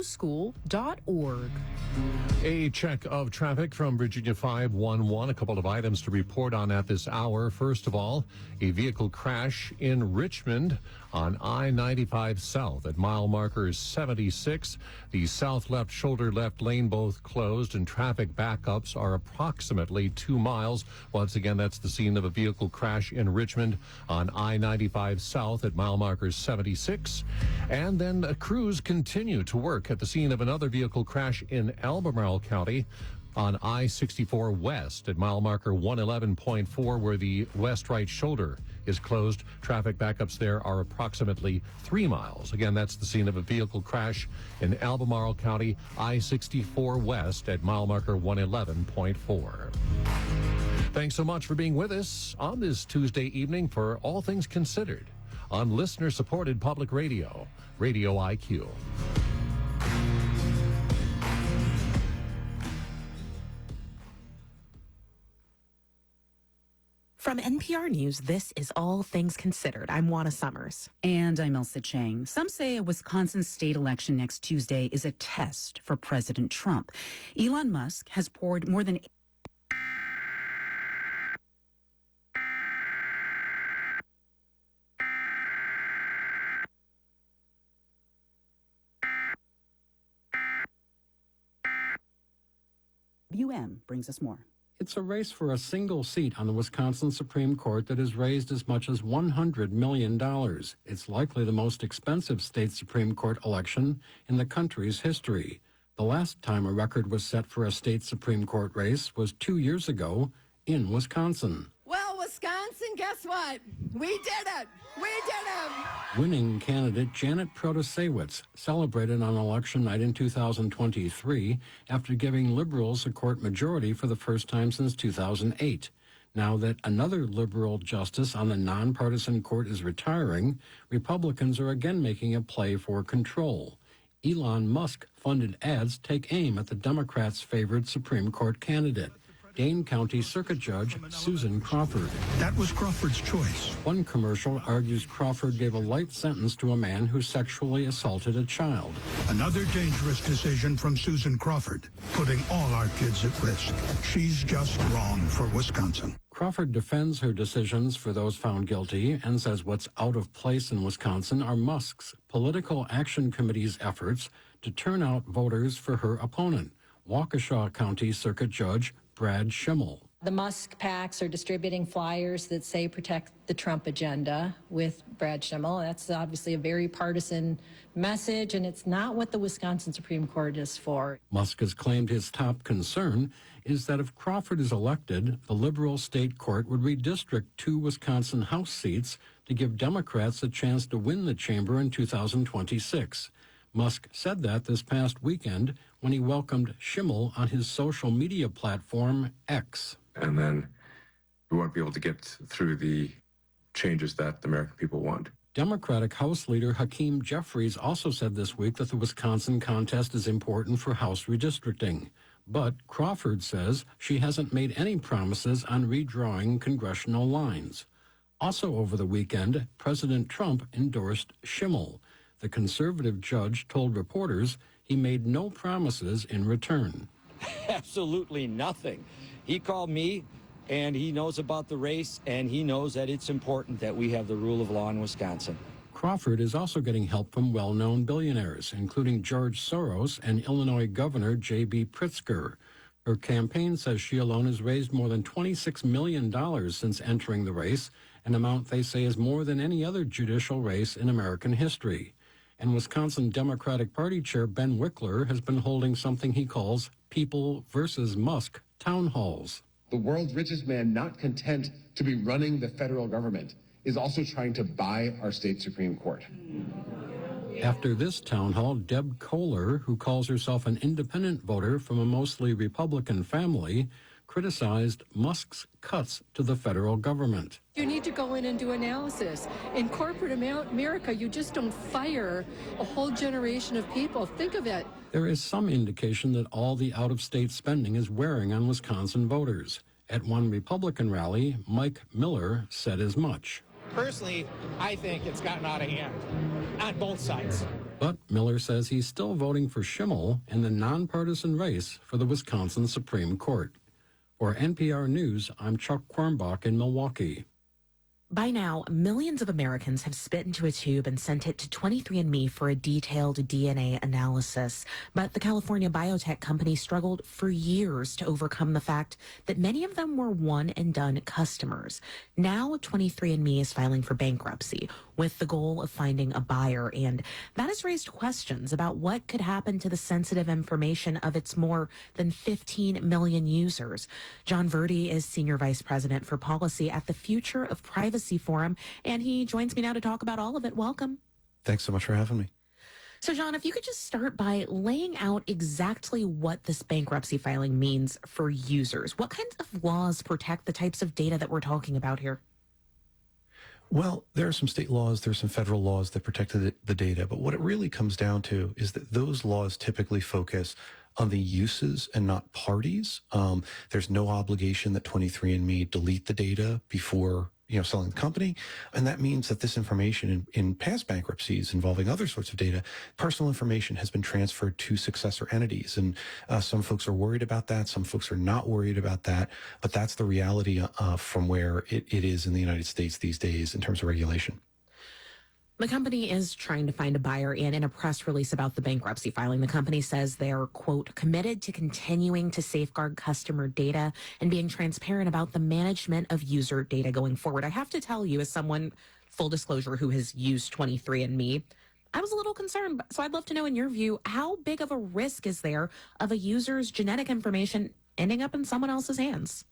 School.org. A check of traffic from Virginia 511. A couple of items to report on at this hour. First of all, a vehicle crash in Richmond on I-95 South at mile marker 76. The south left shoulder left lane both closed and traffic backups are approximately 2 miles. Once again, that's the scene of a vehicle crash in Richmond on I-95 South at mile marker 76. And then crews continue to work at the scene of another vehicle crash in Albemarle County on I-64 West at mile marker 111.4, where the west right shoulder is closed. Traffic backups there are approximately 3 miles. Again, that's the scene of a vehicle crash in Albemarle County, I-64 West at mile marker 111.4. Thanks so much for being with us on this Tuesday evening for All Things Considered on listener-supported public radio, Radio IQ. From NPR News, this is All Things Considered. I'm Juana Summers. And I'm Elsa Chang. Some say a Wisconsin state election next Tuesday is a test for President Trump. Elon Musk has poured more than WM brings us more. It's a race for a single seat on the Wisconsin Supreme Court that has raised as much as $100 million. It's likely the most expensive state Supreme Court election in the country's history. The last time a record was set for a state Supreme Court race was 2 years ago in Wisconsin. Well, Wisconsin, guess what? We did it! We did it! Winning candidate Janet Protasewicz celebrated on election night in 2023 after giving liberals a court majority for the first time since 2008. Now that another liberal justice on the nonpartisan court is retiring, Republicans are again making a play for control. Elon Musk-funded ads take aim at the Democrats' favored Supreme Court candidate, Dane County Circuit Judge Susan Crawford. That was Crawford's choice. One commercial argues Crawford gave a light sentence to a man who sexually assaulted a child. Another dangerous decision from Susan Crawford, putting all our kids at risk. She's just wrong for Wisconsin. Crawford defends her decisions for those found guilty and says what's out of place in Wisconsin are Musk's Political Action Committee's efforts to turn out voters for her opponent, Waukesha County Circuit Judge Brad Schimmel. The Musk PACs are distributing flyers that say protect the Trump agenda with Brad Schimmel. That's obviously a very partisan message, and it's not what the Wisconsin Supreme Court is for. Musk has claimed his top concern is that if Crawford is elected, the liberal state court would redistrict 2 Wisconsin House seats to give Democrats a chance to win the chamber in 2026. Musk said that this past weekend when he welcomed Schimmel on his social media platform, X. And then we won't be able to get through the changes that the American people want. Democratic House Leader Hakeem Jeffries also said this week that the Wisconsin contest is important for House redistricting. But Crawford says she hasn't made any promises on redrawing congressional lines. Also over the weekend, President Trump endorsed Schimmel. The conservative judge told reporters he made no promises in return. Absolutely nothing. He called me, and he knows about the race, and he knows that it's important that we have the rule of law in Wisconsin. Crawford is also getting help from well-known billionaires, including George Soros and Illinois Governor J.B. Pritzker. Her campaign says she alone has raised more than $26 million since entering the race, an amount they say is more than any other judicial race in American history. And Wisconsin Democratic Party Chair Ben Wickler has been holding something he calls People versus Musk town halls. The world's richest man, not content to be running the federal government, is also trying to buy our state Supreme Court. After this town hall, Deb Kohler, who calls herself an independent voter from a mostly Republican family, criticized Musk's cuts to the federal government. You need to go in and do analysis. In corporate America, you just don't fire a whole generation of people. Think of it. There is some indication that all the out-of-state spending is wearing on Wisconsin voters. At one Republican rally, Mike Miller said as much. Personally, I think it's gotten out of hand on both sides. But Miller says he's still voting for Schimmel in the nonpartisan race for the Wisconsin Supreme Court. For NPR News, I'm Chuck Quirmbach in Milwaukee. By now, millions of Americans have spit into a tube and sent it to 23andMe for a detailed DNA analysis. But the California biotech company struggled for years to overcome the fact that many of them were one-and-done customers. Now, 23andMe is filing for bankruptcy with the goal of finding a buyer, and that has raised questions about what could happen to the sensitive information of its more than 15 million users. John Verdi is Senior Vice President for Policy at the Future of Privacy Forum, and he joins me now to talk about all of it. Welcome. Thanks so much for having me. So, John, if you could just start by laying out exactly what this bankruptcy filing means for users. What kinds of laws protect the types of data that we're talking about here? Well, there are some state laws, there's some federal laws that protect the data, but what it really comes down to is that those laws typically focus on the uses and not parties. There's no obligation that 23andMe delete the data before selling the company. And that means that this information in past bankruptcies involving other sorts of data, personal information has been transferred to successor entities. And some folks are worried about that. Some folks are not worried about that. But that's the reality from where it is in the United States these days in terms of regulation. The company is trying to find a buyer, and in a press release about the bankruptcy filing, the company says they're, quote, committed to continuing to safeguard customer data and being transparent about the management of user data going forward. I have to tell you, as someone, full disclosure, who has used 23andMe, I was a little concerned. So I'd love to know, in your view, how big of a risk is there of a user's genetic information ending up in someone else's hands?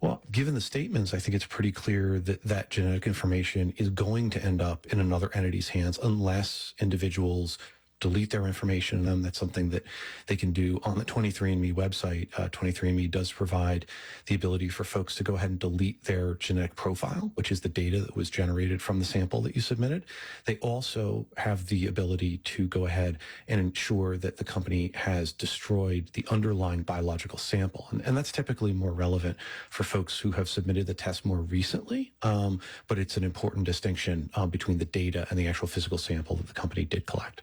Well, given the statements, I think it's pretty clear that that genetic information is going to end up in another entity's hands unless individuals delete their information. And that's something that they can do on the 23andMe website. 23andMe does provide the ability for folks to go ahead and delete their genetic profile, which is the data that was generated from the sample that you submitted. They also have the ability to go ahead and ensure that the company has destroyed the underlying biological sample. And that's typically more relevant for folks who have submitted the test more recently. But it's an important distinction between the data and the actual physical sample that the company did collect.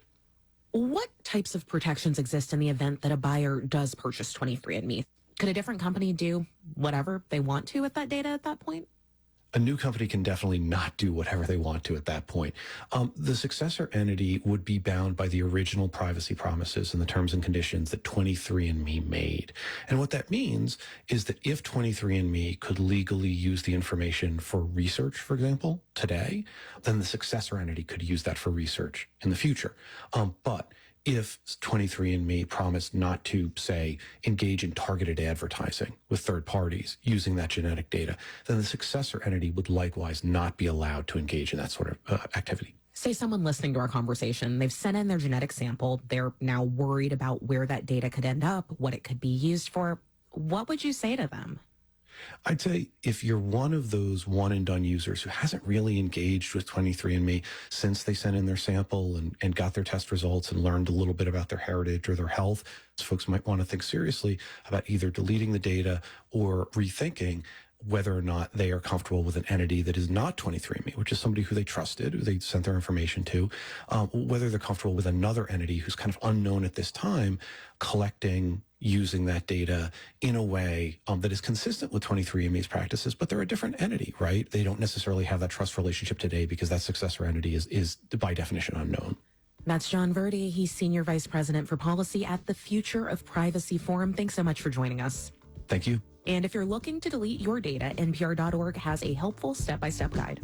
What types of protections exist in the event that a buyer does purchase 23andMe? Could a different company do whatever they want to with that data at that point? A new company can definitely not do whatever they want to at that point. The successor entity would be bound by the original privacy promises and the terms and conditions that 23andMe made. And what that means is that if 23andMe could legally use the information for research, for example, today, then the successor entity could use that for research in the future. But if 23andMe promised not to, say, engage in targeted advertising with third parties using that genetic data, then the successor entity would likewise not be allowed to engage in that sort of activity. Say someone listening to our conversation, they've sent in their genetic sample. They're now worried about where that data could end up, what it could be used for. What would you say to them? I'd say if you're one of those one-and-done users who hasn't really engaged with 23andMe since they sent in their sample and got their test results and learned a little bit about their heritage or their health, folks might want to think seriously about either deleting the data or rethinking whether or not they are comfortable with an entity that is not 23andMe, which is somebody who they trusted, who they sent their information to, whether they're comfortable with another entity who's kind of unknown at this time, collecting, using that data in a way that is consistent with 23andMe's practices, but they're a different entity, right? They don't necessarily have that trust relationship today because that successor entity is by definition unknown. That's John Verdi. He's Senior Vice President for Policy at the Future of Privacy Forum. Thanks so much for joining us. Thank you. And if you're looking to delete your data, NPR.org has a helpful step-by-step guide.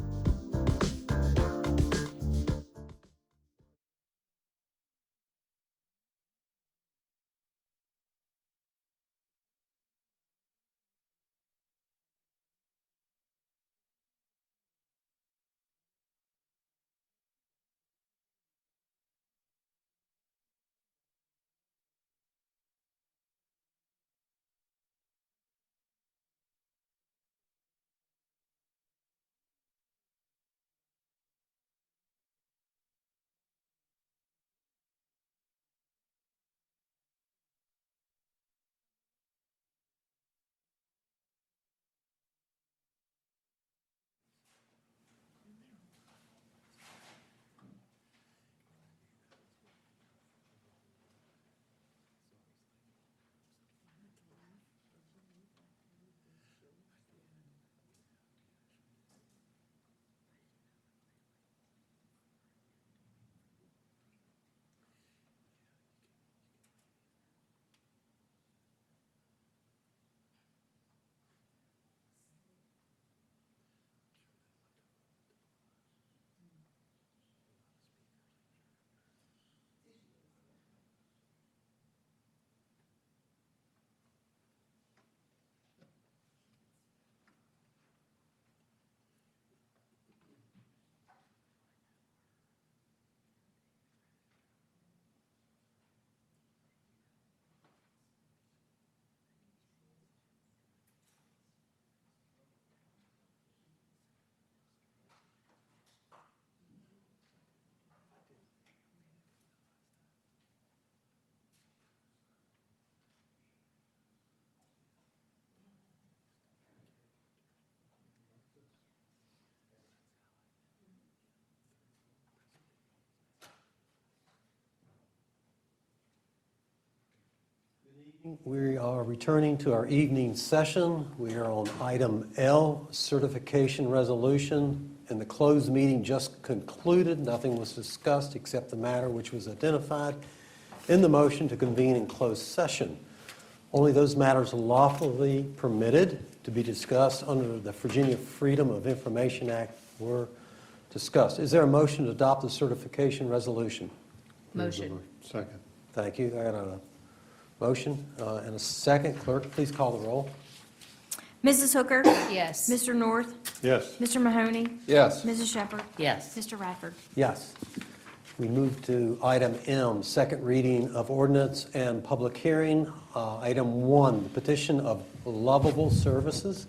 We are returning to our evening session. We are on item L, certification resolution. And the closed meeting just concluded. Nothing was discussed except the matter which was identified in the motion to convene in closed session. Only those matters lawfully permitted to be discussed under the Virginia Freedom of Information Act were discussed. Is there a motion to adopt the certification resolution? Motion. Second. Thank you. I got a motion and a second. Clerk, please call the roll. Mrs. Hooker? Yes. Mr. North? Yes. Mr. Mahoney? Yes. Mrs. Shepherd? Yes. Mr. Radford? Yes. We move to item M, second reading of ordinance and public hearing. Item 1, the petition of Lovable Services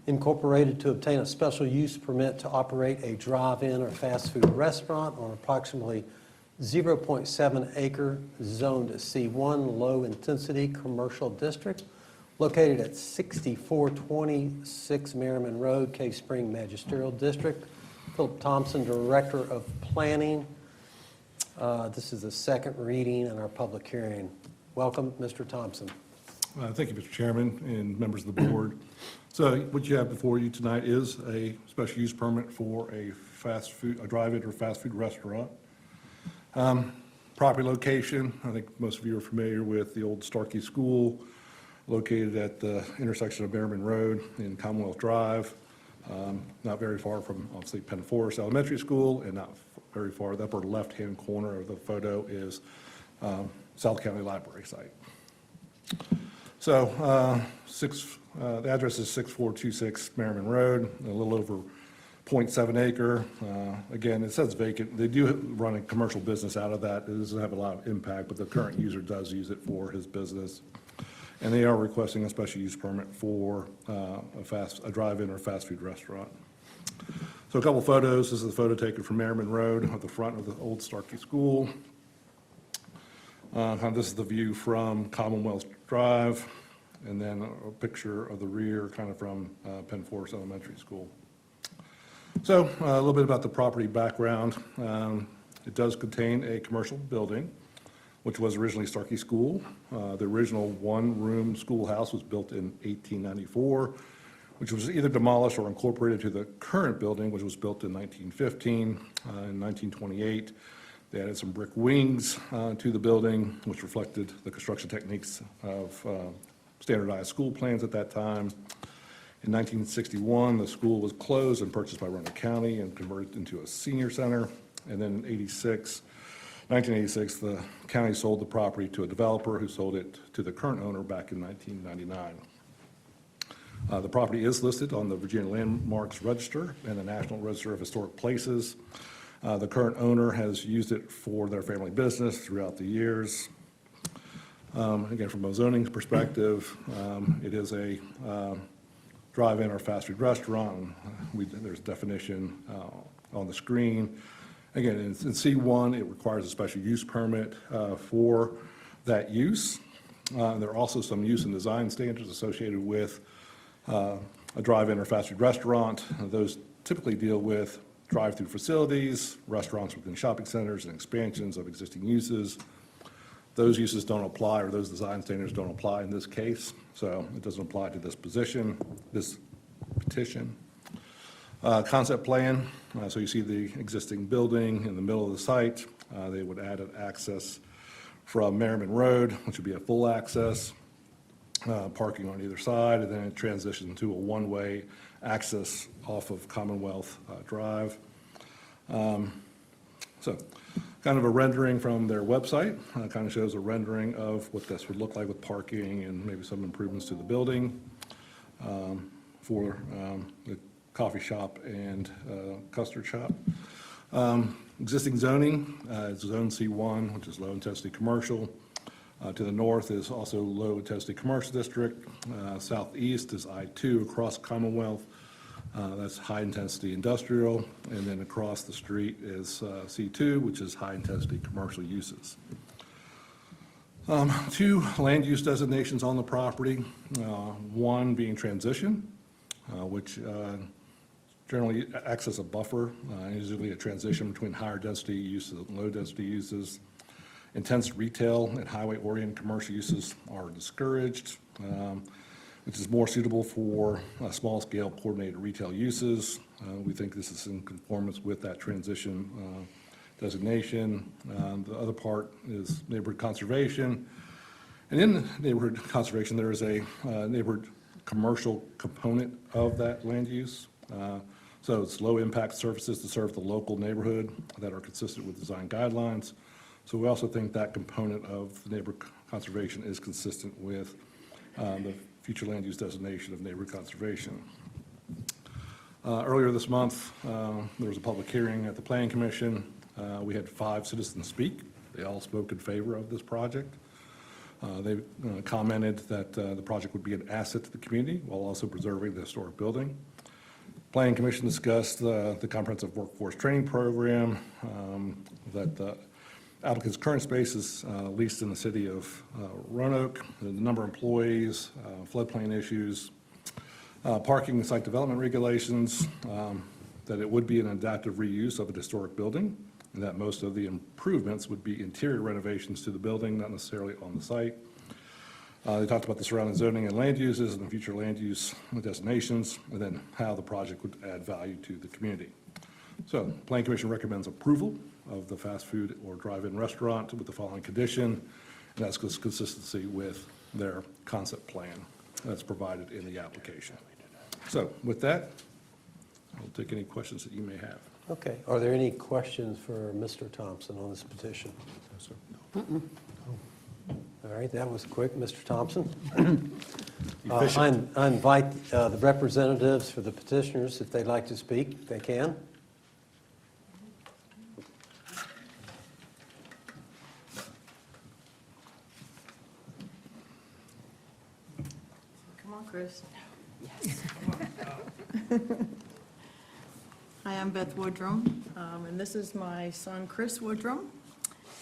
Incorporated to obtain a special use permit to operate a drive-in or fast food restaurant on approximately 0.7 acre zoned C1 low intensity commercial district located at 6426 Merriman Road, Cave Spring Magisterial District. Philip Thompson, Director of Planning. This is the second reading in our public hearing. Welcome, Mr. Thompson. Thank you, Mr. Chairman and members of the board. So what you have before you tonight is a special use permit for a drive-in or fast food restaurant. Property location, I think most of you are familiar with the old Starkey School located at the intersection of Merriman Road and Commonwealth Drive. Not very far from, obviously, Penn Forest Elementary School, and not very far. The upper left-hand corner of the photo is South County Library site. So the address is 6426 Merriman Road, a little over 0.7 acre. Again, it says vacant. They do run a commercial business out of that. It doesn't have a lot of impact, but the current user does use it for his business. And they are requesting a special use permit for a drive-in or fast food restaurant. So a couple photos. This is a photo taken from Merriman Road at the front of the old Starkey School. This is the view from Commonwealth Drive, and then a picture of the rear kind of from Penn Forest Elementary School. So a little bit about the property background. It does contain a commercial building, which was originally Starkey School. The original one-room schoolhouse was built in 1894, which was either demolished or incorporated to the current building, which was built in 1915. In 1928, they added some brick wings to the building, which reflected the construction techniques of standardized school plans at that time. In 1961, the school was closed and purchased by Roanoke County and converted into a senior center. And then in 1986, the county sold the property to a developer who sold it to the current owner back in 1999. The property is listed on the Virginia Landmarks Register and the National Register of Historic Places. The current owner has used it for their family business throughout the years. Again, from a zoning perspective, it is a drive-in or fast food restaurant. There's a definition on the screen. Again, in C1, it requires a special use permit for that use. There are also some use and design standards associated with a drive-in or fast food restaurant. Those typically deal with drive-through facilities, restaurants within shopping centers, and expansions of existing uses. Those uses don't apply, or those design standards don't apply in this case, so it doesn't apply to this petition. Concept plan, so you see the existing building in the middle of the site. They would add an access from Merriman Road, which would be a full access, parking on either side, and then it transitions to a one-way access off of Commonwealth Drive. So kind of a rendering from their website, kind of shows a rendering of what this would look like with parking and maybe some improvements to the building for the coffee shop and custard shop. Existing zoning is Zone C1, which is low intensity commercial. To the north is also low intensity commercial district. Southeast is I-2 across Commonwealth. That's high intensity industrial. And then across the street is C2, which is high intensity commercial uses. 2 land use designations on the property. One being transition, which generally acts as a buffer, usually a transition between higher density uses and low density uses. Intense retail and highway-oriented commercial uses are discouraged, which is more suitable for small-scale coordinated retail uses. We think this is in conformance with that transition designation. The other part is neighborhood conservation. And in neighborhood conservation, there is a neighborhood commercial component of that land use. So it's low-impact surfaces to serve the local neighborhood that are consistent with design guidelines. So we also think that component of the neighborhood conservation is consistent with the future land use designation of neighborhood conservation. Earlier this month, there was a public hearing at the Planning Commission. We had 5 citizens speak. They all spoke in favor of this project. They commented that the project would be an asset to the community while also preserving the historic building. Planning Commission discussed the comprehensive workforce training program, that the applicant's current space is leased in the city of Roanoke, the number of employees, floodplain issues, parking and site development regulations, that it would be an adaptive reuse of a historic building, and that most of the improvements would be interior renovations to the building, not necessarily on the site. They talked about the surrounding zoning and land uses and the future land use designations, and then how the project would add value to the community. So, the Planning Commission recommends approval of the fast food or drive-in restaurant with the following condition, and that's consistency with their concept plan that's provided in the application. So, with that, I'll take any questions that you may have. Okay. Are there any questions for Mr. Thompson on this petition? Yes, sir. All right, that was quick, Mr. Thompson. I invite the representatives for the petitioners, if they'd like to speak, they can. Come on, Chris. Yes. Hi, I'm Beth Woodrum, and this is my son, Chris Woodrum.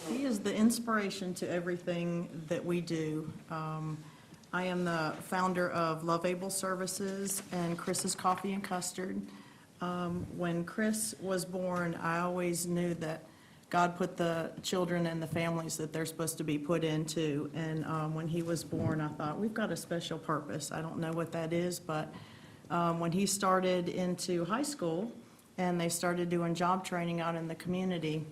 He is the inspiration to everything that we do. I am the founder of Love Able Services and Chris's Coffee and Custard. When Chris was born, I always knew that God put the children and the families that they're supposed to be put into. And when he was born, I thought, we've got a special purpose. I don't know what that is, but when he started into high school and they started doing job training out in the community,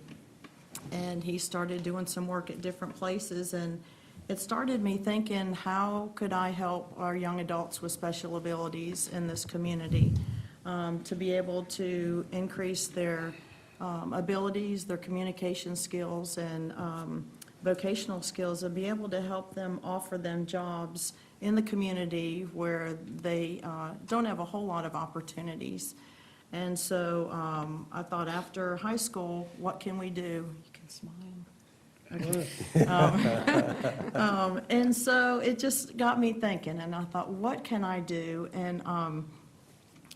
and he started doing some work at different places, and it started me thinking, how could I help our young adults with special abilities in this community to be able to increase their abilities, their communication skills, and vocational skills, and be able to help them, offer them jobs in the community where they don't have a whole lot of opportunities. And so I thought, after high school, what can we do? You can smile. Okay. And so it just got me thinking, and I thought, what can I do? And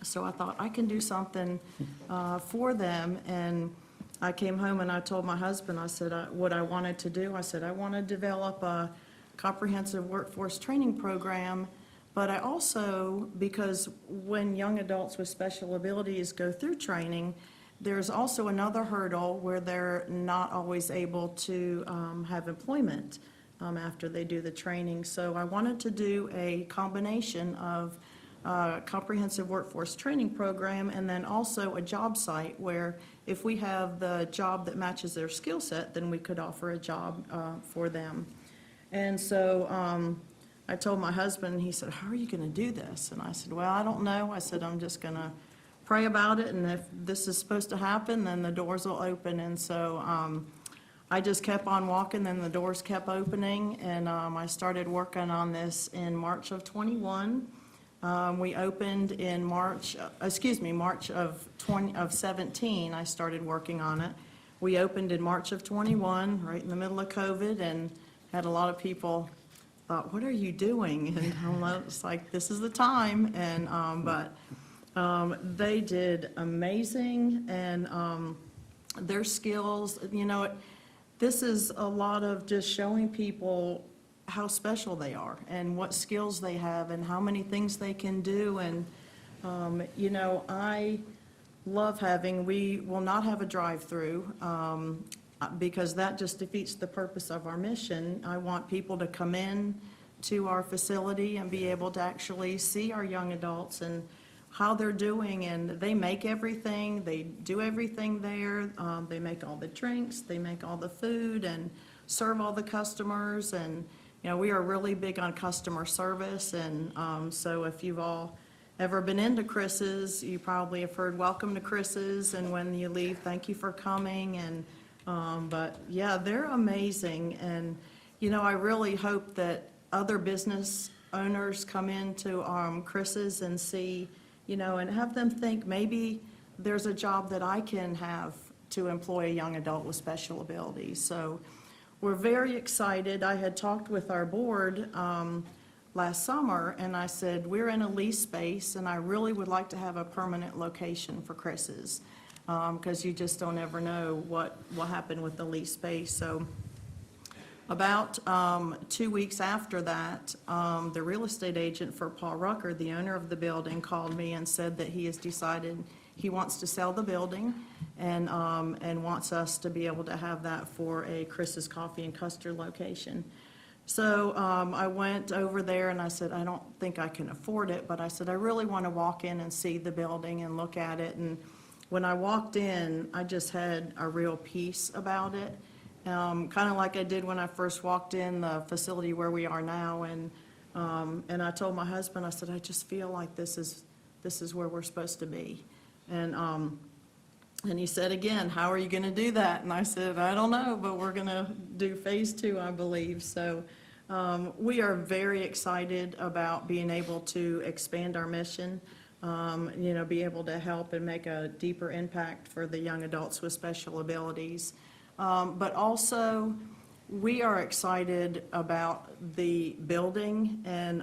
so I thought, I can do something for them. And I came home and I told my husband, I said, what I wanted to do. I said, I want to develop a comprehensive workforce training program. But I also, because when young adults with special abilities go through training, there's also another hurdle where they're not always able to have employment after they do the training. So I wanted to do a combination of comprehensive workforce training program and then also a job site where if we have the job that matches their skill set, then we could offer a job for them. And so I told my husband, he said, how are you going to do this? And I said, well, I don't know. I said, I'm just going to pray about it, and if this is supposed to happen, then the doors will open. And so I just kept on walking, then the doors kept opening, and I started working on this in March of 21. We opened in March of 17, I started working on it. We opened in March of 21, right in the middle of COVID, and had a lot of people thought, what are you doing? And it's like, this is the time. And they did amazing, and their skills, this is a lot of just showing people how special they are and what skills they have and how many things they can do. And I love we will not have a drive-through. because that just defeats the purpose of our mission. I want people to come in to our facility and be able to actually see our young adults and how they're doing, and they make everything, they do everything there. They make all the drinks, they make all the food and serve all the customers, and we are really big on customer service, and so if you've all ever been into Chris's, you probably have heard welcome to Chris's, and when you leave, thank you for coming, and but yeah, they're amazing, and I really hope that other business owners come into Chris's and see, and have them think maybe there's a job that I can have to employ a young adult with special abilities. So we're very excited. I had talked with our board last summer, and I said, we're in a lease space, and I really would like to have a permanent location for Chris's, because you just don't ever know what will happen with the lease space. So about 2 weeks after that, the real estate agent for Paul Rucker, the owner of the building, called me and said that he has decided he wants to sell the building and wants us to be able to have that for a Chris's Coffee and Custard location. So I went over there and I said, I don't think I can afford it, but I said, I really want to walk in and see the building and look at it. And when I walked in, I just had a real peace about it. Kind of like I did when I first walked in the facility where we are now, and I told my husband, I said, I just feel like this is where we're supposed to be, and he said again, how are you going to do that? And I said, I don't know, but we're going to do phase 2, I believe. So we are very excited about being able to expand our mission, be able to help and make a deeper impact for the young adults with special abilities. But also, we are excited about the building, and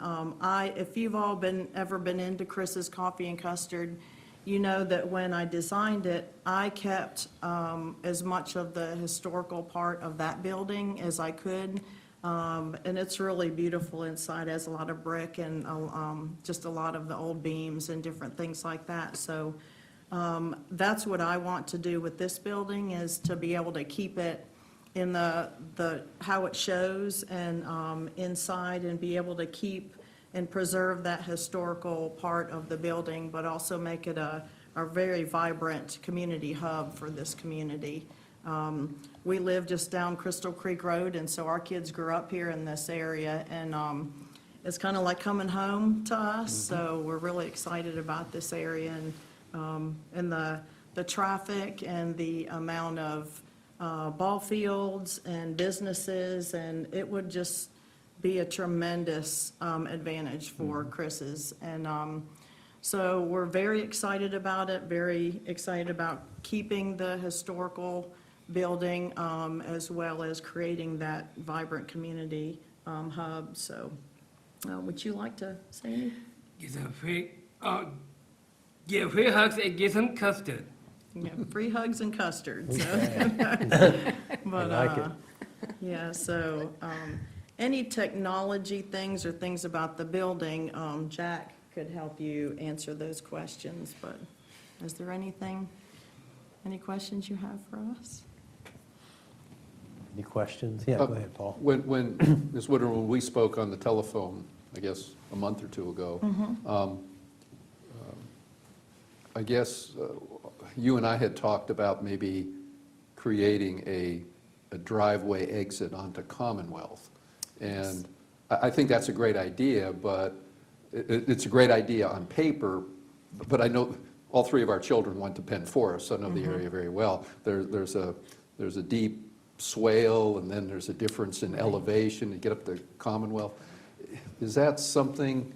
if you've all ever been into Chris's Coffee and Custard, you know that when I designed it, I kept as much of the historical part of that building as I could, and it's really beautiful inside. It has a lot of brick and just a lot of the old beams and different things like that. So that's what I want to do with this building, is to be able to keep it in the how it shows and inside, and be able to keep and preserve that historical part of the building, but also make it a very vibrant community hub for this community. We live just down Crystal Creek Road, and so our kids grew up here in this area, and it's kind of like coming home to us. So we're really excited about this area, and the traffic and the amount of ball fields and businesses, and it would just be a tremendous advantage for Chris's. And so we're very excited about it, very excited about keeping the historical building as well as creating that vibrant community hub. So would you like to say anything? Get free hugs and get some custard. Yeah, free hugs and custard. So. But I like it. Yeah, so any technology things or things about the building, Jack could help you answer those questions. But is there any questions you have for us? Any questions? Yeah, go ahead, Paul. When Ms. Woodard, when we spoke on the telephone, I guess a month or two ago, I guess you and I had talked about maybe creating a driveway exit onto Commonwealth. And I think that's a great idea, but it's a great idea on paper, but I know all three of our children went to Penn Forest, so I know the area very well. There's a deep swale, and then there's a difference in elevation to get up to Commonwealth. Is that something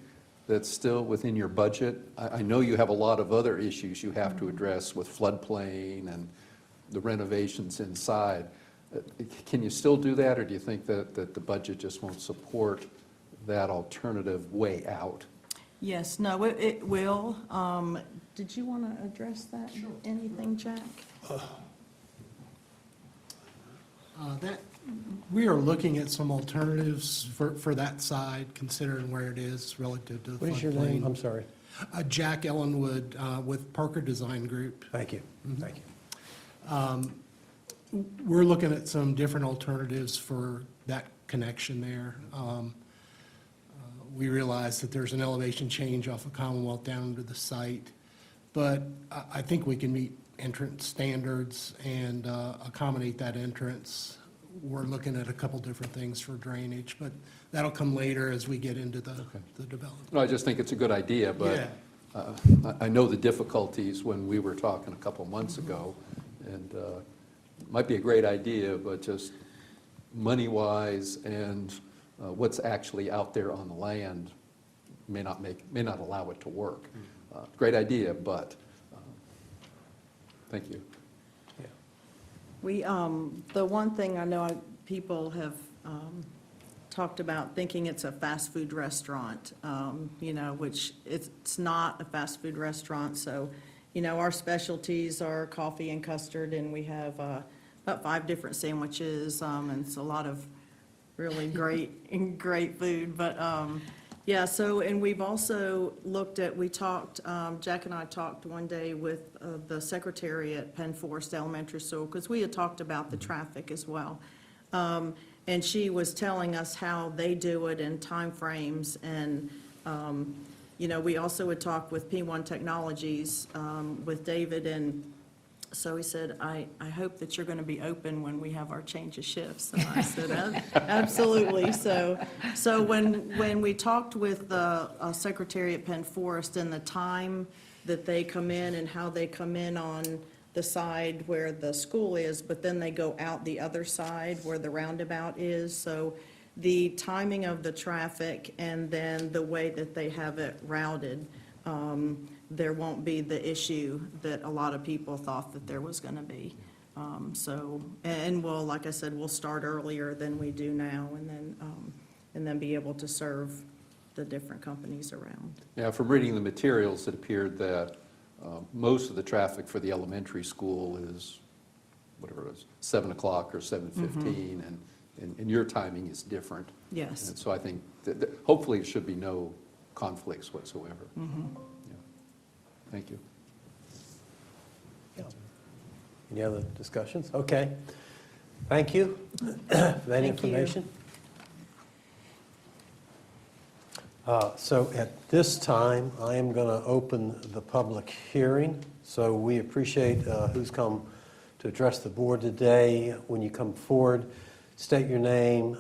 that's still within your budget? I know you have a lot of other issues you have to address with floodplain and the renovations inside. Can you still do that, or do you think that the budget just won't support that alternative way out? Yes, no, it will. Did you want to address that? Sure. Anything, Jack? We are looking at some alternatives for that side, considering where it is relative to the floodplain. What is your name? I'm sorry. Jack Ellenwood with Parker Design Group. Thank you. Thank you. we're looking at some different alternatives for that connection there. We realize that there's an elevation change off of Commonwealth down to the site, but I think we can meet entrance standards and accommodate that entrance. We're looking at a couple different things for drainage, but that'll come later as we get into the development. No, I just think it's a good idea, but I know the difficulties when we were talking a couple months ago, and it might be a great idea, but just money-wise and what's actually out there on the land may not allow it to work. Great idea, but thank you. We, the one thing I know people have talked about thinking it's a fast food restaurant, you know, which it's not a fast food restaurant. So, you know, our specialties are coffee and custard, and we have about 5 different sandwiches, and it's a lot of really great food. But yeah, so, and we've also looked at, we talked, Jack and I talked one day with the secretary at Penn Forest Elementary School, because we had talked about the traffic as well. And she was telling us how they do it in timeframes. And, you know, we also would talk with P1 Technologies with David, and so he said, I hope that you're going to be open when we have our change of shifts. And I said, absolutely. So when we talked with the secretary at Penn Forest and the time that they come in and how they come in on the side where the school is, but then they go out the other side where the roundabout is. So the timing of the traffic and then the way that they have it routed, there won't be the issue that a lot of people thought that there was going to be. So, and we'll, like I said, we'll start earlier than we do now, and then be able to serve the different companies around. Yeah, from reading the materials, it appeared that most of the traffic for the elementary school is, whatever it is, 7 o'clock or 7:15, and your timing is different. Yes. And so I think that hopefully there should be no conflicts whatsoever. Thank you. Any other discussions? Okay. Thank you for that information. So at this time, I am going to open the public hearing. So we appreciate who's come to address the board today. When you come forward, state your name,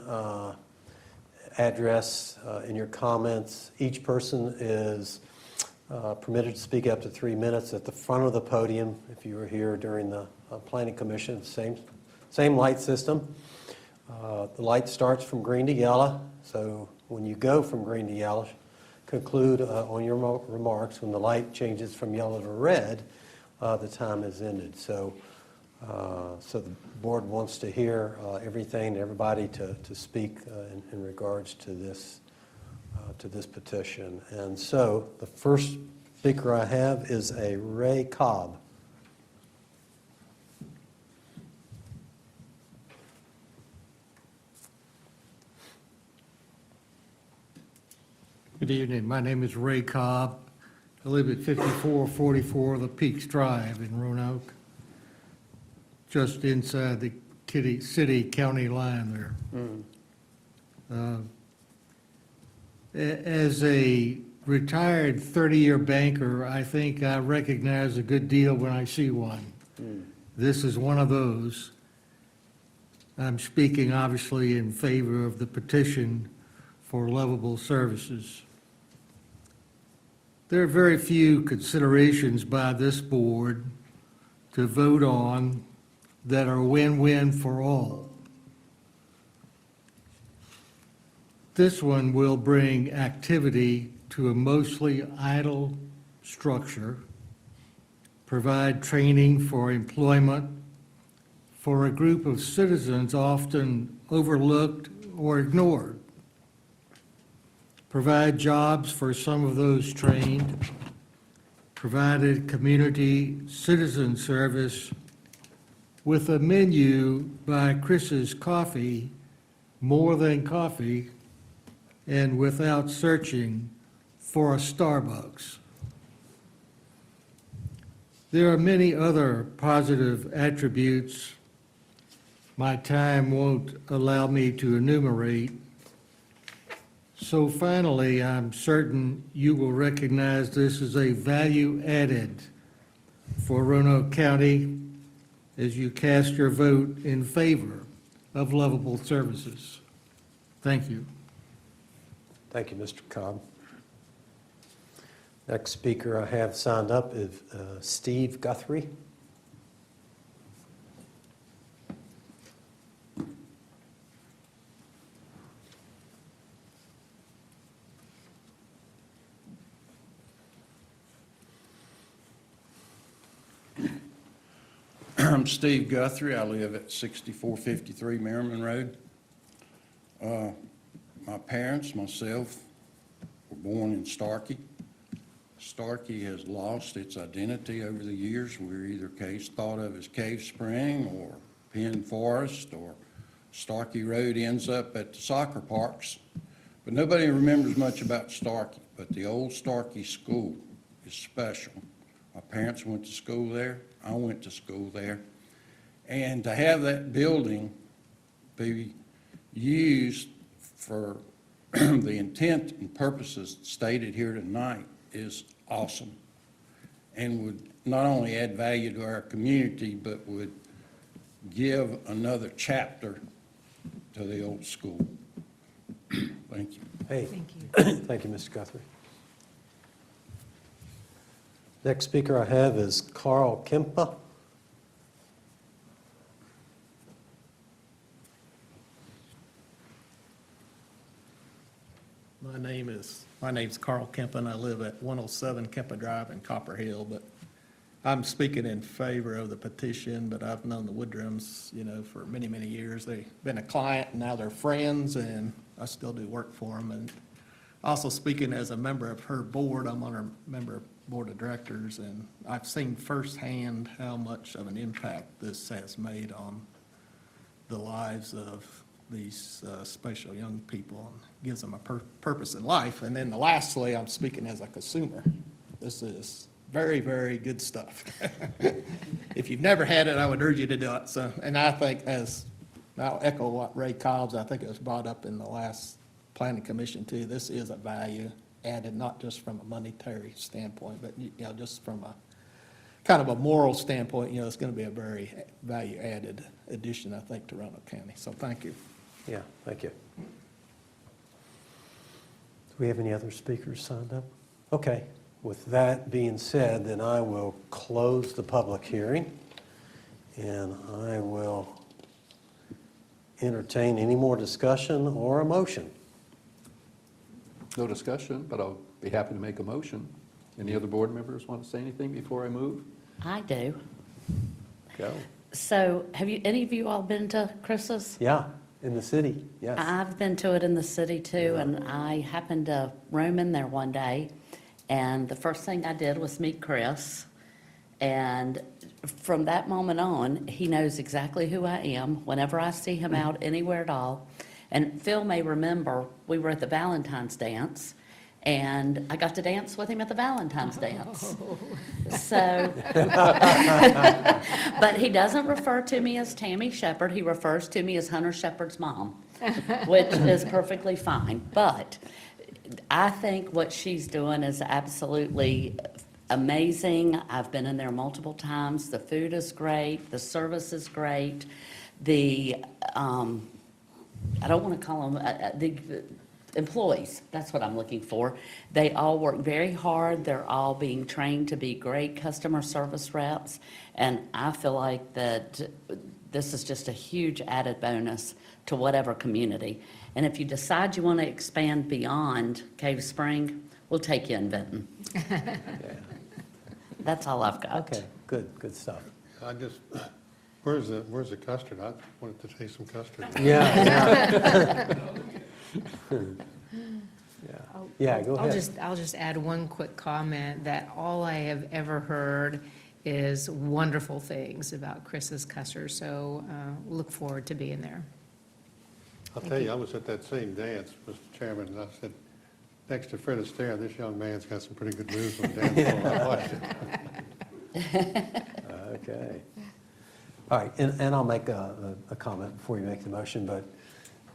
address, and your comments. Each person is permitted to speak up to 3 minutes at the front of the podium. If you were here during the Planning Commission, same light system. The light starts from green to yellow, so when you go from green to yellow, conclude on your remarks. When the light changes from yellow to red, the time is ended. So the board wants to hear everything, everybody to speak in regards to this petition. And so the first speaker I have is a Ray Cobb. Good evening. My name is Ray Cobb. I live at 5444 The Peaks Drive in Roanoke, just inside the city-county line there. As a retired 30-year banker, I think I recognize a good deal when I see one. This is one of those. I'm speaking obviously in favor of the petition for livable services. There are very few considerations by this board to vote on that are win-win for all. This one will bring activity to a mostly idle structure, provide training for employment for a group of citizens often overlooked or ignored, provide jobs for some of those trained, provided community citizen service with a menu by Chris's Coffee, more than coffee, and without searching for a Starbucks. There are many other positive attributes my time won't allow me to enumerate. So finally, I'm certain you will recognize this as a value added for Roanoke County as you cast your vote in favor of Lovable Services. Thank you. Thank you, Mr. Cobb. Next speaker I have signed up is Steve Guthrie. I'm Steve Guthrie. I live at 6453 Merriman Road. My parents, myself, were born in Starkey. Starkey has lost its identity over the years. We're either thought of as Cave Spring or Penn Forest, or Starkey Road ends up at the soccer parks. But nobody remembers much about Starkey, but the old Starkey School is special. My parents went to school there. I went to school there. And to have that building be used for the intent and purposes stated here tonight is awesome, and would not only add value to our community, but would give another chapter to the old school. Thank you. Hey. Thank you. Thank you, Mr. Guthrie. Next speaker I have is Carl Kempa. My name's Carl Kempa, and I live at 107 Kempa Drive in Copper Hill, but I'm speaking in favor of the petition, but I've known the Woodrums, for many, many years. They've been a client, and now they're friends, and I still do work for them. And also speaking as a member of her board, I'm on her member board of directors, and I've seen firsthand how much of an impact this has made on the lives of these special young people, and gives them a purpose in life. And then lastly, I'm speaking as a consumer. This is very, very good stuff. If you've never had it, I would urge you to do it. So, and I think, I'll echo what Ray Cobbs, I think it was brought up in the last planning commission too, this is a value added, not just from a monetary standpoint, but just from a kind of a moral standpoint. It's going to be a very value added addition, I think, to Roanoke County. So thank you. Yeah, thank you. Do we have any other speakers signed up? Okay. With that being said, then I will close the public hearing, and I will entertain any more discussion or a motion. No discussion, but I'll be happy to make a motion. Any other board members want to say anything before I move? I do. Go. So have any of you all been to Chris's? Yeah, in the city, yes. I've been to it in the city too, and I happened to roam in there one day, and the first thing I did was meet Chris. And from that moment on, he knows exactly who I am whenever I see him out anywhere at all. And Phil may remember, we were at the Valentine's dance, and I got to dance with him at the Valentine's dance. So, but he doesn't refer to me as Tammy Shepherd. He refers to me as Hunter Shepherd's mom, which is perfectly fine. But I think what she's doing is absolutely amazing. I've been in there multiple times. The food is great. The service is great. The, I don't want to call them, the employees, that's what I'm looking for. They all work very hard. They're all being trained to be great customer service reps. And I feel like that this is just a huge added bonus to whatever community. And if you decide you want to expand beyond Cave Spring, we'll take you in Vinton. Yeah. That's all I've got. Okay, good stuff. I just, where's the custard? I wanted to taste some custard. Yeah. Yeah, go ahead. I'll just add one quick comment that all I have ever heard is wonderful things about Chris's custard. So look forward to being there. I'll tell you, I was at that same dance, Mr. Chairman, and I said, next to Fred Astaire, this young man's got some pretty good moves on the dance floor. I watched it. Okay. All right, and I'll make a comment before you make the motion, but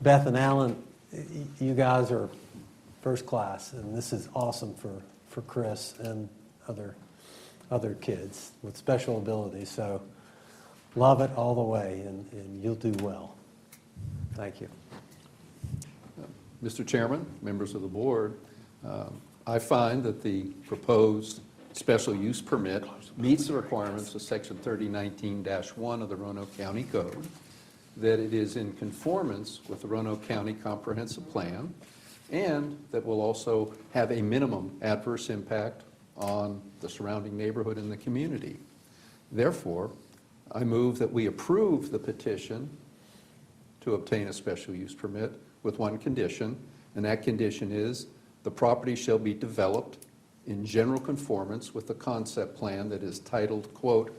Beth and Alan, you guys are first class, and this is awesome for Chris and other kids with special abilities. So love it all the way, and you'll do well. Thank you. Mr. Chairman, members of the board, I find that the proposed special use permit meets the requirements of Section 3019-1 of the Roanoke County Code, that it is in conformance with the Roanoke County Comprehensive Plan, and that will also have a minimum adverse impact on the surrounding neighborhood and the community. Therefore, I move that we approve the petition to obtain a special use permit with one condition, and that condition is the property shall be developed in general conformance with the concept plan that is titled, quote,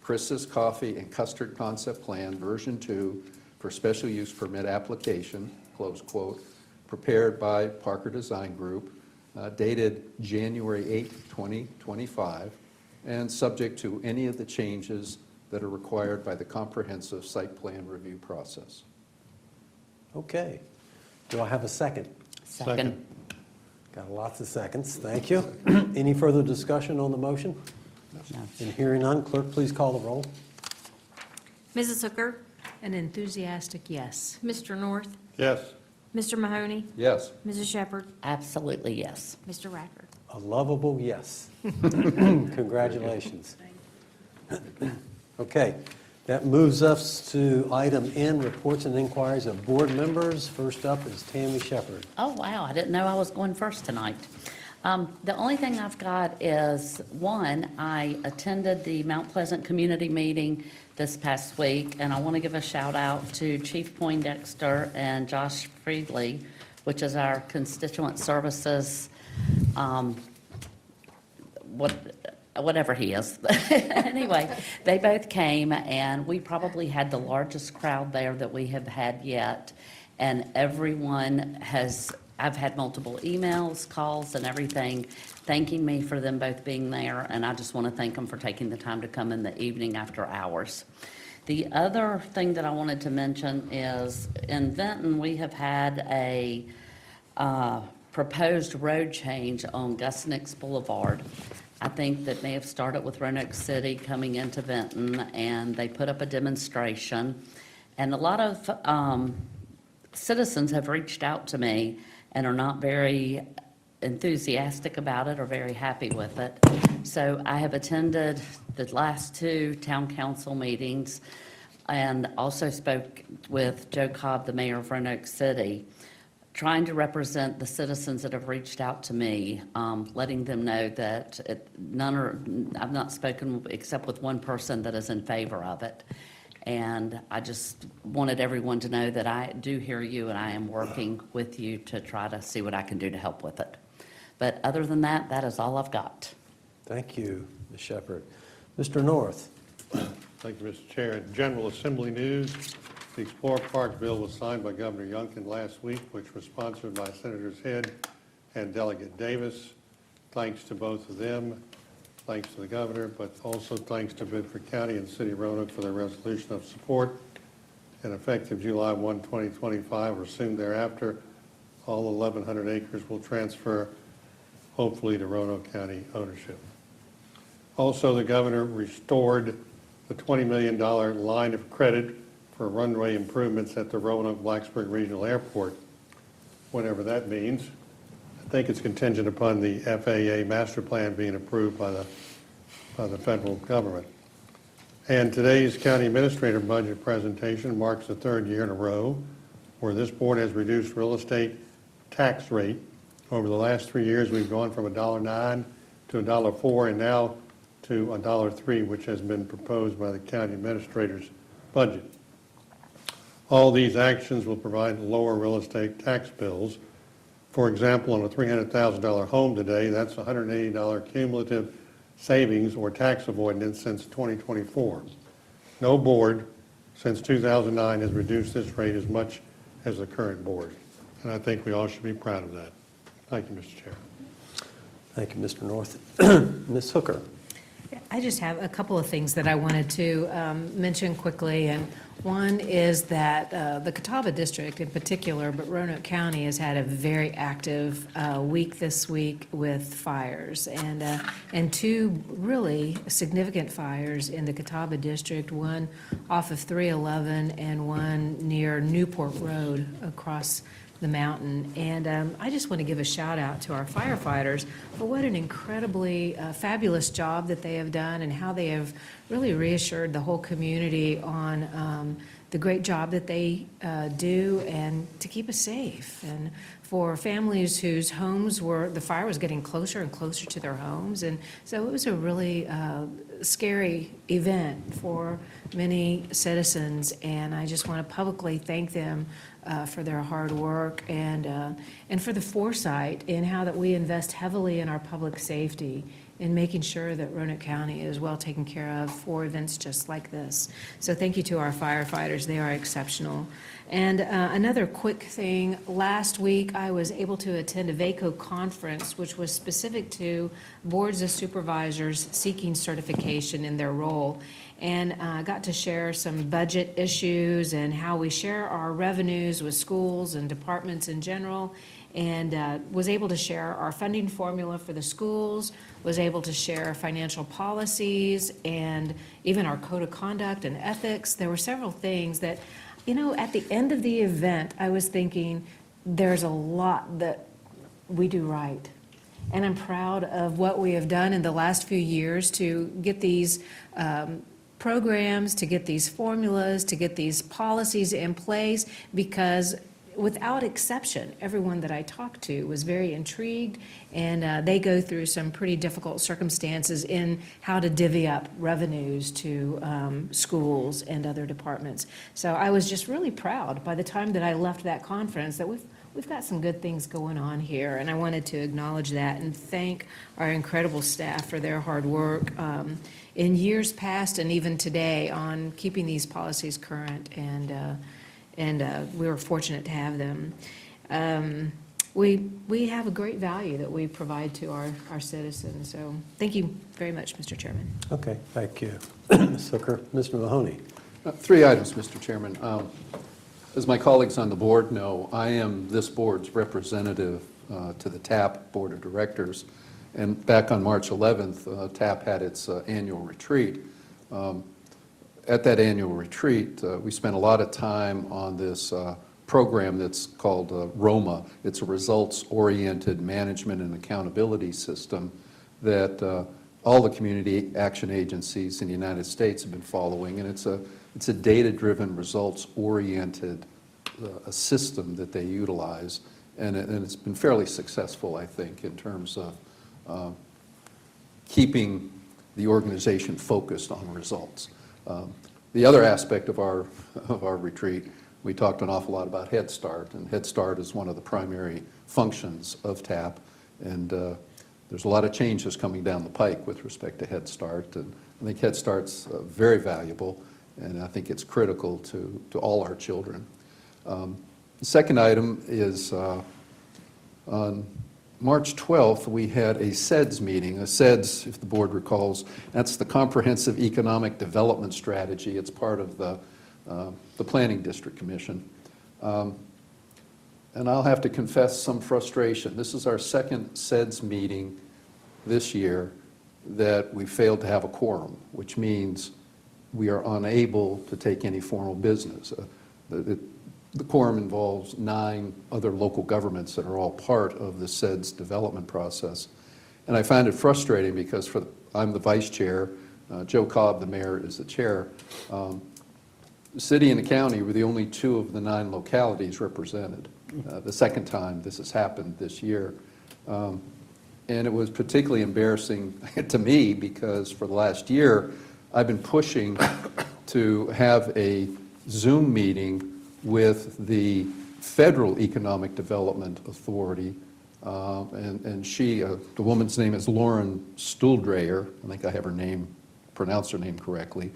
Chris's Coffee and Custard Concept Plan, version 2 for special use permit application, close quote, prepared by Parker Design Group, dated January 8, 2025, and subject to any of the changes that are required by the comprehensive site plan review process. Okay. Do I have a second? Second. Got lots of seconds. Thank you. Any further discussion on the motion? No. And hearing none, clerk, please call the roll. Mrs. Hooker, An enthusiastic yes. Mr. North, Yes. Mr. Mahoney, Yes. Mrs. Shepherd, Absolutely yes. Mr. Racker. A lovable yes. Congratulations. Okay, that moves us to item N, reports and inquiries of board members. First up is Tammy Shepherd. Oh, wow, I didn't know I was going first tonight. The only thing I've got is, one, I attended the Mount Pleasant Community Meeting this past week, and I want to give a shout out to Chief Poindexter and Josh Friedley, which is our constituent services, whatever he is. Anyway, they both came, and we probably had the largest crowd there that we have had yet, and everyone has, I've had multiple emails, calls, and everything thanking me for them both being there, and I just want to thank them for taking the time to come in the evening after hours. The other thing that I wanted to mention is in Vinton, we have had a proposed road change on Gusnix Boulevard. I think that may have started with Roanoke City coming into Vinton, and they put up a demonstration. And a lot of citizens have reached out to me and are not very enthusiastic about it or very happy with it. So I have attended the last two town council meetings and also spoke with Joe Cobb, the mayor of Roanoke City, trying to represent the citizens that have reached out to me, letting them know that I've not spoken except with one person that is in favor of it. And I just wanted everyone to know that I do hear you and I am working with you to try to see what I can do to help with it. But other than that, that is all I've got. Thank you, Ms. Shepherd. Mr. North. Thank you, Mr. Chair. In General Assembly news, the Explorer Park bill was signed by Governor Youngkin last week, which was sponsored by Senators Head and Delegate Davis. Thanks to both of them. Thanks to the governor, but also thanks to Bedford County and City of Roanoke for their resolution of support. And effective July 1, 2025, or soon thereafter, all 1,100 acres will transfer, hopefully, to Roanoke County ownership. Also, the governor restored the $20 million line of credit for runway improvements at the Roanoke-Blacksburg Regional Airport, whatever that means. I think it's contingent upon the FAA master plan being approved by the federal government. And today's county administrator budget presentation marks the third year in a row where this board has reduced real estate tax rate. Over the last 3 years, we've gone from $1.09 to $1.04 and now to $1.03, which has been proposed by the county administrator's budget. All these actions will provide lower real estate tax bills. For example, on a $300,000 home today, that's $180 cumulative savings or tax avoidance since 2024. No board since 2009 has reduced this rate as much as the current board, and I think we all should be proud of that. Thank you, Mr. Chair. Thank you, Mr. North. Ms. Hooker. I just have a couple of things that I wanted to mention quickly, and one is that the Catawba District in particular, but Roanoke County has had a very active week this week with fires, and two really significant fires in the Catawba District, one off of 311 and one near Newport Road across the mountain. And I just want to give a shout out to our firefighters for what an incredibly fabulous job that they have done, and how they have really reassured the whole community on the great job that they do, and to keep us safe. And for families whose homes the fire was getting closer and closer to their homes. And so it was a really scary event for many citizens, and I just want to publicly thank them for their hard work, and for the foresight in how that we invest heavily in our public safety, in making sure that Roanoke County is well taken care of for events just like this. So thank you to our firefighters. They are exceptional. And another quick thing, last week I was able to attend a VACO conference, which was specific to boards of supervisors seeking certification in their role. And I got to share some budget issues and how we share our revenues with schools and departments in general, and was able to share our funding formula for the schools, was able to share financial policies, and even our code of conduct and ethics. There were several things that, at the end of the event, I was thinking, there's a lot that we do right. And I'm proud of what we have done in the last few years to get these programs, to get these formulas, to get these policies in place, because without exception, everyone that I talked to was very intrigued, and they go through some pretty difficult circumstances in how to divvy up revenues to schools and other departments. So I was just really proud by the time that I left that conference that we've got some good things going on here, and I wanted to acknowledge that and thank our incredible staff for their hard work in years past and even today on keeping these policies current, and we were fortunate to have them. We have a great value that we provide to our citizens, so thank you very much, Mr. Chairman. Okay, thank you. Ms. Hooker. Mr. Mahoney. 3 items, Mr. Chairman. As my colleagues on the board know, I am this board's representative to the TAP Board of Directors. And back on March 11th, TAP had its annual retreat. At that annual retreat, we spent a lot of time on this program that's called ROMA. It's a results-oriented management and accountability system that all the community action agencies in the United States have been following, and it's a data-driven, results-oriented system that they utilize, and it's been fairly successful, I think, in terms of keeping the organization focused on results. The other aspect of our retreat, we talked an awful lot about Head Start, and Head Start is one of the primary functions of TAP, and there's a lot of changes coming down the pike with respect to Head Start, and I think Head Start's very valuable, and I think it's critical to all our children. The second item is on March 12th, we had a CEDS meeting. A CEDS, if the board recalls, that's the Comprehensive Economic Development Strategy. It's part of the Planning District Commission. And I'll have to confess some frustration. This is our second CEDS meeting this year that we failed to have a quorum, which means we are unable to take any formal business. The quorum involves 9 other local governments that are all part of the CEDS development process. And I find it frustrating because I'm the vice chair, Joe Cobb, the mayor, is the chair. The city and the county were the only 2 of the 9 localities represented. The second time this has happened this year. And it was particularly embarrassing to me because for the last year, I've been pushing to have a Zoom meeting with the Federal Economic Development Authority, and she, the woman's name is Lauren Stuhldrayer, I think I have her name, pronounced her name correctly.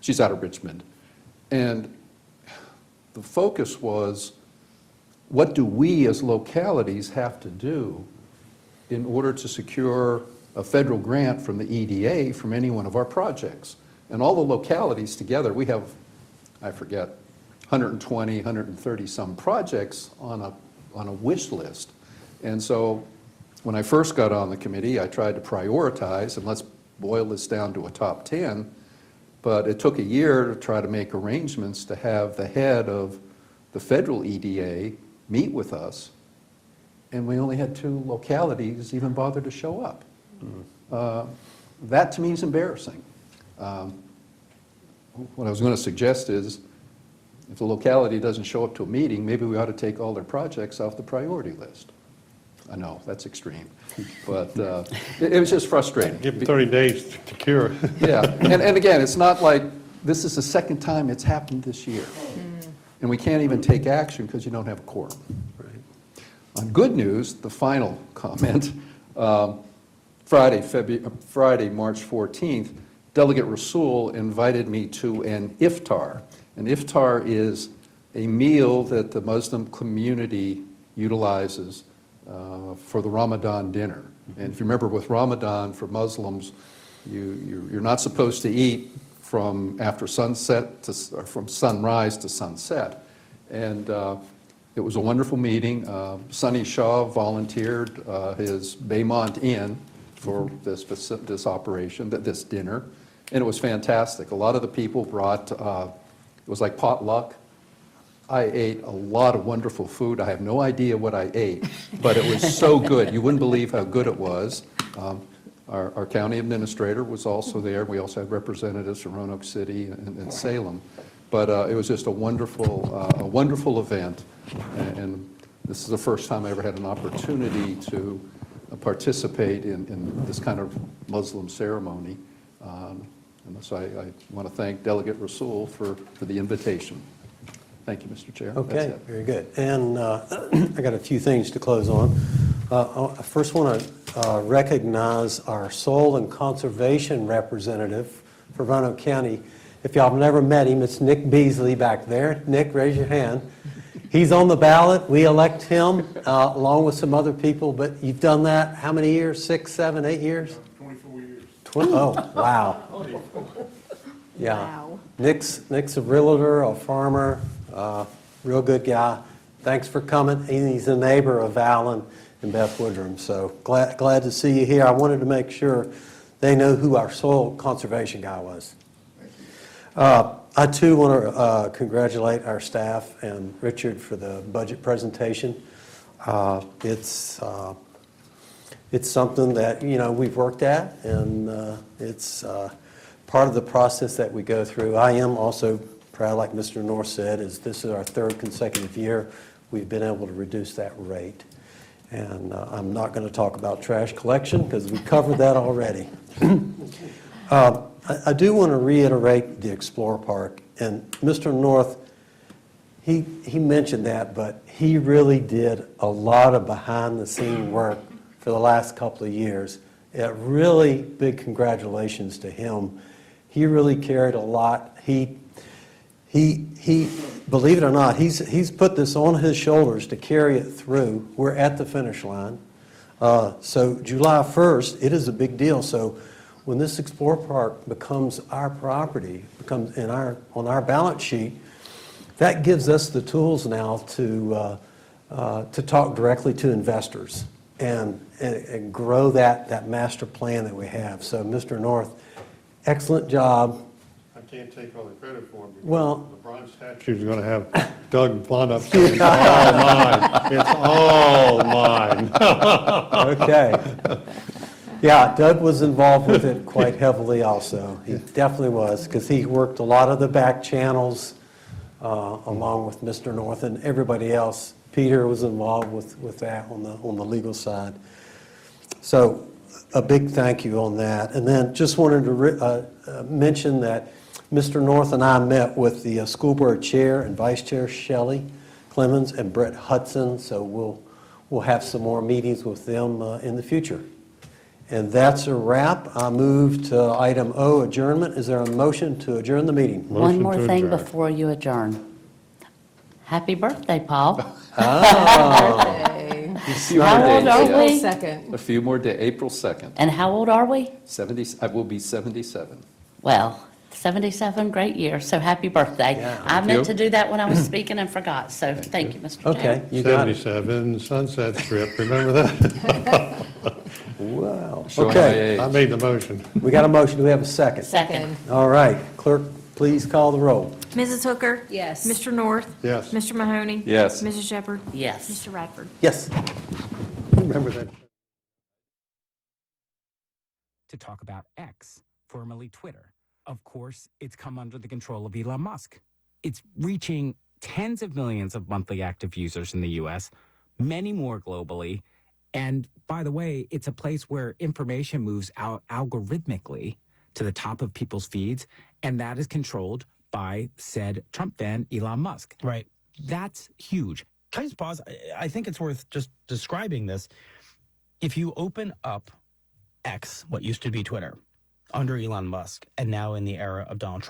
She's out of Richmond. And the focus was, what do we as localities have to do in order to secure a federal grant from the EDA from any one of our projects. And all the localities together, we have, I forget, 120, 130 some projects on a wish list. And so when I first got on the committee, I tried to prioritize, and let's boil this down to a top 10, but it took a year to try to make arrangements to have the head of the federal EDA meet with us, and we only had 2 localities even bother to show up. That to me is embarrassing. What I was going to suggest is, if the locality doesn't show up to a meeting, maybe we ought to take all their projects off the priority list. I know, that's extreme, but it was just frustrating. Give them 30 days to cure. Yeah, and again, it's not like this is the second time it's happened this year. And we can't even take action because you don't have a quorum. On good news, the final comment, Friday, March 14th, Delegate Rasul invited me to an iftar. An iftar is a meal that the Muslim community utilizes for the Ramadan dinner. And if you remember, with Ramadan for Muslims, you're not supposed to eat from after sunset to, or from sunrise to sunset. And it was a wonderful meeting. Sonny Shaw volunteered his Baymont Inn for this operation, this dinner, and it was fantastic. A lot of the people brought, it was like potluck. I ate a lot of wonderful food. I have no idea what I ate, but it was so good. You wouldn't believe how good it was. Our county administrator was also there. We also had representatives from Roanoke City and Salem. But it was just a wonderful event. And this is the first time I ever had an opportunity to participate in this kind of Muslim ceremony. And so I want to thank Delegate Rasul for the invitation. Thank you, Mr. Chair. Okay, very good. And I got a few things to close on. I first want to recognize our soil and conservation representative for Roanoke County. If y'all have never met him, it's Nick Beasley back there. Nick, raise your hand. He's on the ballot. We elect him along with some other people, but you've done that how many years? 6, 7, 8 years? 24 years. Oh, wow. Yeah. Wow. Nick's a realtor, a farmer, real good guy. Thanks for coming. He's a neighbor of Alan and Beth Woodrum, so glad to see you here. I wanted to make sure they know who our soil conservation guy was. I too want to congratulate our staff and Richard for the budget presentation. It's something that we've worked at, and it's part of the process that we go through. I am also proud, like Mr. North said, is this is our 3rd consecutive year we've been able to reduce that rate. And I'm not going to talk about trash collection because we covered that already. I do want to reiterate the Explorer Park, and Mr. North, he mentioned that, but he really did a lot of behind-the-scene work for the last couple of years. A really big congratulations to him. He really carried a lot. He believe it or not, he's put this on his shoulders to carry it through. We're at the finish line. So July 1st, it is a big deal. So when this Explorer Park becomes our property, becomes on our balance sheet, that gives us the tools now to talk directly to investors and grow that master plan that we have. So Mr. North, excellent job. I can't take all the credit for it. Well, the bronze statue is going to have Doug Blunt up saying, it's all mine. It's all mine. Okay. Yeah, Doug was involved with it quite heavily also. He definitely was, because he worked a lot of the back channels along with Mr. North and everybody else. Peter was involved with that on the legal side. So a big thank you on that. And then just wanted to mention that Mr. North and I met with the school board chair and vice chair Shelley Clemens and Brett Hudson. So we'll have some more meetings with them in the future. And that's a wrap. I move to item O, adjournment. Is there a motion to adjourn the meeting? One more thing before you adjourn. Happy birthday, Paul. Oh. few How more old days, are yeah. we? Second. A few more days, April 2nd. And how old are we? 70, I will be 77. Well, 77, great year, so happy birthday. Yeah. I Thank meant you. to do that when I was speaking and forgot, so thank you, Mr. Chair. Okay, you got it. 77 Sunset Strip, remember that? Wow. Showing Okay, my age. I made the motion. we got a motion. Do we have a second? Second. All right, clerk, please call the roll. Mrs. Hooker? Yes. Mr. North? Yes. Mr. Mahoney? Yes. Mrs. Shepherd? Yes. Mr. Radford? Yes. Remember that. To talk about X, formerly Twitter. Of course, it's come under the control of Elon Musk. It's reaching tens of millions of monthly active users in the US, many more globally. And by the way, it's a place where information moves out algorithmically to the top of people's feeds, and that is controlled by said Trump fan Elon Musk. Right. That's huge. Can I just pause? I think it's worth just describing this. If you open up X, what used to be Twitter, under Elon Musk, and now in the era of Donald Trump,